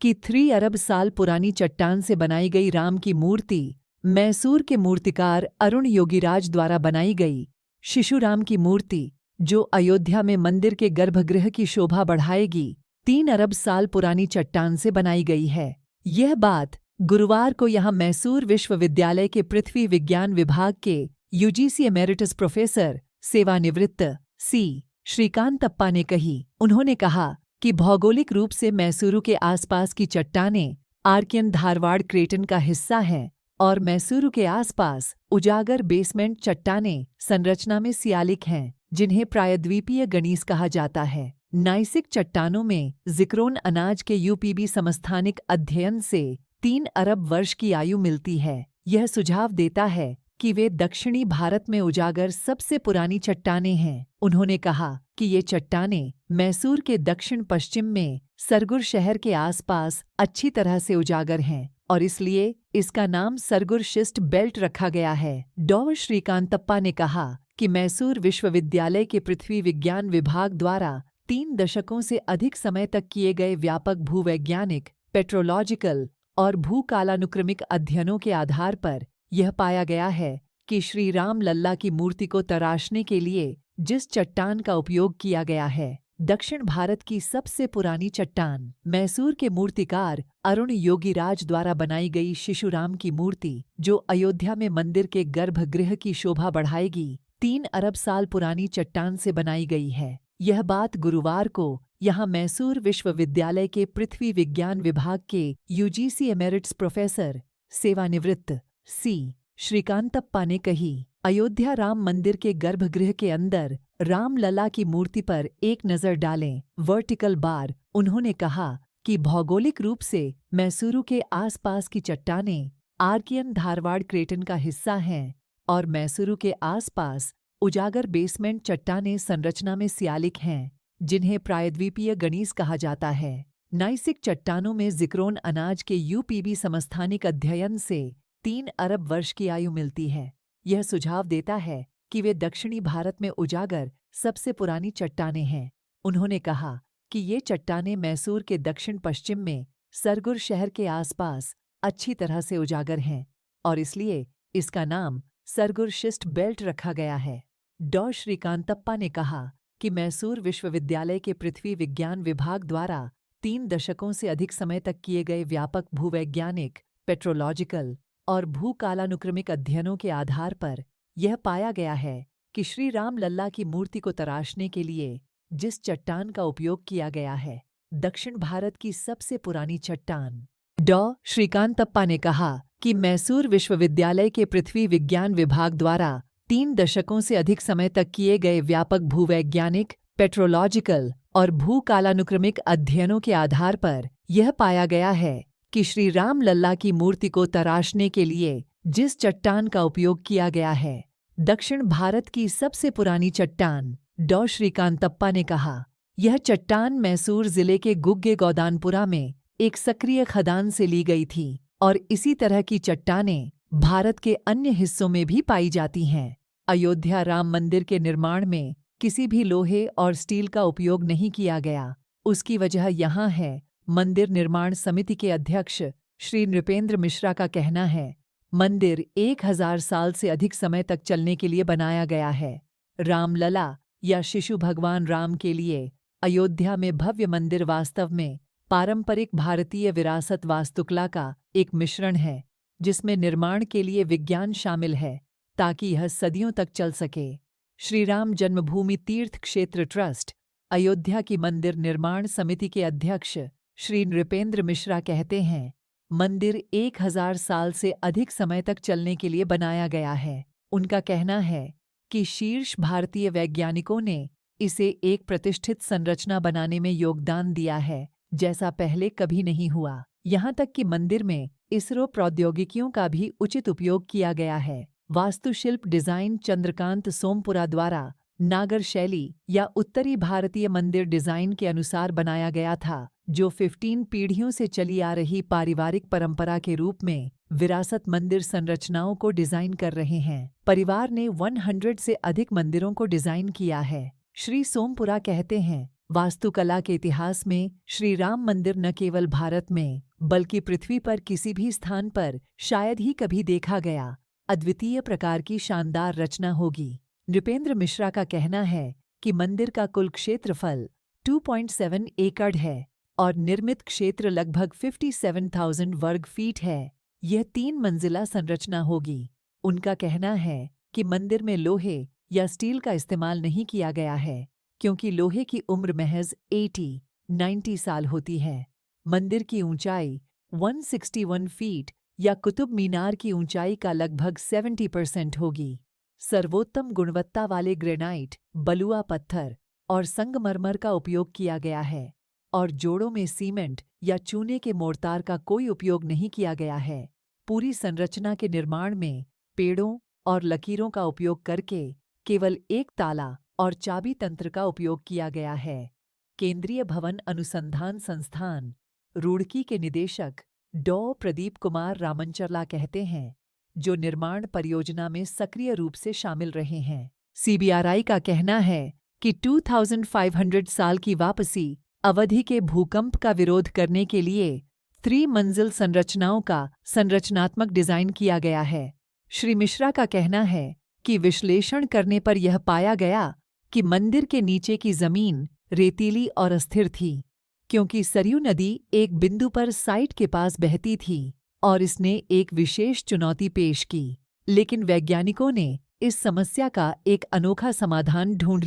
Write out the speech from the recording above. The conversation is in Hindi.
कि 3 अरब साल पुरानी चट्टान से बनाई गई राम की मूर्ति मैसूर के मूर्तिकार अरुण योगीराज द्वारा बनाई गई शिशु राम की मूर्ति, जो अयोध्या में मंदिर के गर्भगृह की शोभा बढ़ाएगी, 3 अरब साल पुरानी चट्टान से बनाई गई है। यह बात गुरुवार को यहां मैसूर विश्वविद्यालय के पृथ्वी विज्ञान विभाग के यूजीसी एमेरिटस प्रोफेसर सेवानिवृत्त सी श्रीकांतप्पा ने कही। उन्होंने कहा कि भौगोलिक रूप से मैसूरू के आसपास की चट्टानें आर्कियन धारवाड़ क्रेटन का हिस्सा हैं और मैसूरू के आसपास उजागर बेसमेंट चट्टानें संरचना में सियालिक हैं, जिन्हें प्रायद्वीपीय गणीस कहा जाता है। नाइसिक चट्टानों में जिक्रोन अनाज के यूपीबी समस्थानिक अध्ययन से 3 अरब वर्ष की आयु मिलती है। यह सुझाव देता है कि वे दक्षिणी भारत में उजागर सबसे पुरानी चट्टानें हैं। उन्होंने कहा कि ये चट्टानें मैसूर के दक्षिण पश्चिम में सरगुर शहर के आसपास अच्छी तरह से उजागर हैं और इसलिए इसका नाम सरगुर शिस्ट बेल्ट रखा गया है। डॉ श्रीकांतप्पा ने कहा कि मैसूर विश्वविद्यालय के पृथ्वी विज्ञान विभाग द्वारा 3 दशकों से अधिक समय तक किए गए व्यापक भूवैज्ञानिक, पेट्रोलॉजिकल और भूकालानुक्रमिक अध्ययनों के आधार पर यह पाया गया है कि श्री राम लल्ला की मूर्ति को तराशने के लिए जिस चट्टान का उपयोग किया गया है, दक्षिण भारत की सबसे पुरानी चट्टान मैसूर के मूर्तिकार अरुण योगीराज द्वारा बनाई गई शिशु राम की मूर्ति, जो अयोध्या में मंदिर के गर्भगृह की शोभा बढ़ाएगी, 3 अरब साल पुरानी चट्टान से बनाई गई है। यह बात गुरुवार को यहां मैसूर विश्वविद्यालय के पृथ्वी विज्ञान विभाग के यूजीसी एमेरिटस प्रोफेसर सेवानिवृत्त सी श्रीकांतप्पा ने कही। अयोध्या राम मंदिर के गर्भगृह के अंदर राम लला की मूर्ति पर एक नज़र डालें। Vertical bar. उन्होंने कहा कि भौगोलिक रूप से मैसूरू के आसपास की चट्टानें आर्कियन धारवाड़ क्रेटन का हिस्सा हैं और मैसूरू के आसपास उजागर बेसमेंट चट्टानें संरचना में सियालिक हैं, जिन्हें प्रायद्वीपीय गणीस कहा जाता है। नाइसिक चट्टानों में जिक्रोन अनाज के यूपीबी समस्थानिक अध्ययन से 3 अरब वर्ष की आयु मिलती है। यह सुझाव देता है कि वे दक्षिणी भारत में उजागर सबसे पुरानी चट्टानें हैं। उन्होंने कहा कि ये चट्टानें मैसूर के दक्षिण पश्चिम में सरगुर शहर के आसपास अच्छी तरह से उजागर हैं और इसलिए इसका नाम सरगुर शिस्ट बेल्ट रखा गया है। डॉ श्रीकांतप्पा ने कहा कि मैसूर विश्वविद्यालय के पृथ्वी विज्ञान विभाग द्वारा 3 दशकों से अधिक समय तक किए गए व्यापक भूवैज्ञानिक, पेट्रोलॉजिकल और भूकालानुक्रमिक अध्ययनों के आधार पर यह पाया गया है कि श्री राम लल्ला की मूर्ति को तराशने के लिए जिस चट्टान का उपयोग किया गया है, दक्षिण भारत की सबसे पुरानी चट्टान। डॉ श्रीकांतप्पा ने कहा कि मैसूर विश्वविद्यालय के पृथ्वी विज्ञान विभाग द्वारा 3 दशकों से अधिक समय तक किए गए व्यापक भूवैज्ञानिक, पेट्रोलॉजिकल और भूकालानुक्रमिक अध्ययनों के आधार पर यह पाया गया है कि श्री राम लल्ला की मूर्ति को तराशने के लिए जिस चट्टान का उपयोग किया गया है, दक्षिण भारत की सबसे पुरानी चट्टान। डॉ श्रीकांतप्पा ने कहा, यह चट्टान मैसूर जिले के गुग्गे गौदानपुरा में एक सक्रिय खदान से ली गई थी और इसी तरह की चट्टानें भारत के अन्य हिस्सों में भी पाई जाती हैं। अयोध्या राम मंदिर के निर्माण में किसी भी लोहे और स्टील का उपयोग नहीं किया गया। उसकी वजह यहाँ है। मंदिर निर्माण समिति के अध्यक्ष श्री नृपेंद्र मिश्रा का कहना है, मंदिर 1000 साल से अधिक समय तक चलने के लिए बनाया गया है। रामलला या शिशु भगवान राम के लिए अयोध्या में भव्य मंदिर वास्तव में पारंपरिक भारतीय विरासत वास्तुकला का एक मिश्रण है, जिसमें निर्माण के लिए विज्ञान शामिल है ताकि यह सदियों तक चल सके। श्री राम जन्मभूमि तीर्थ क्षेत्र ट्रस्ट अयोध्या की मंदिर निर्माण समिति के अध्यक्ष श्री नृपेंद्र मिश्रा कहते हैं, मंदिर 1000 साल से अधिक समय तक चलने के लिए बनाया गया है। उनका कहना है कि शीर्ष भारतीय वैज्ञानिकों ने इसे एक प्रतिष्ठित संरचना बनाने में योगदान दिया है, जैसा पहले कभी नहीं हुआ। यहाँ तक कि मंदिर में इसरो प्रौद्योगिकियों का भी उचित उपयोग किया गया है। वास्तुशिल्प डिजाइन चंद्रकांत सोमपुरा द्वारा नागर शैली या उत्तरी भारतीय मंदिर डिजाइन के अनुसार बनाया गया था, जो 15 पीढ़ियों से चली आ रही पारिवारिक परंपरा के रूप में विरासत मंदिर संरचनाओं को डिजाइन कर रहे हैं। परिवार ने 100 से अधिक मंदिरों को डिजाइन किया है। श्री सोमपुरा कहते हैं, वास्तुकला के इतिहास में श्री राम मंदिर न केवल भारत में बल्कि पृथ्वी पर किसी भी स्थान पर शायद ही कभी देखा गया अद्वितीय प्रकार की शानदार रचना होगी। नृपेंद्र मिश्रा का कहना है कि मंदिर का कुल क्षेत्रफल 2.7 एकड़ है और निर्मित क्षेत्र लगभग 57,000 वर्ग फीट है। यह 3 मंजिला संरचना होगी। उनका कहना है कि मंदिर में लोहे या स्टील का इस्तेमाल नहीं किया गया है क्योंकि लोहे की उम्र महज 90 साल होती है। मंदिर की ऊंचाई 161 फीट या कुतुब मीनार की ऊंचाई का लगभग 70% होगी। सर्वोत्तम गुणवत्ता वाले ग्रेनाइट, बलुआ पत्थर और संगमरमर का उपयोग किया गया है और जोड़ों में सीमेंट या चूने के मोर्टार का कोई उपयोग नहीं किया गया है। पूरी संरचना के निर्माण में पेड़ों और लकीरों का उपयोग करके केवल एक ताला और चाबी तंत्र का उपयोग किया गया है। केंद्रीय भवन अनुसंधान संस्थान रुड़की के निदेशक डॉ. प्रदीप कुमार रामनचरला कहते हैं, जो निर्माण परियोजना में सक्रिय रूप से शामिल रहे हैं। CBRI का कहना है कि 2500 साल की वापसी अवधि के भूकंप का विरोध करने के लिए 3 मंजिल संरचनाओं का संरचनात्मक डिजाइन किया गया है। श्री मिश्रा का कहना है कि विश्लेषण करने पर यह पाया गया कि मंदिर के नीचे की जमीन रेतीली और अस्थिर थी क्योंकि सरयू नदी एक बिंदु पर साइट के पास बहती थी और इसने एक विशेष चुनौती पेश की, लेकिन वैज्ञानिकों ने इस समस्या का एक अनोखा समाधान ढूंढ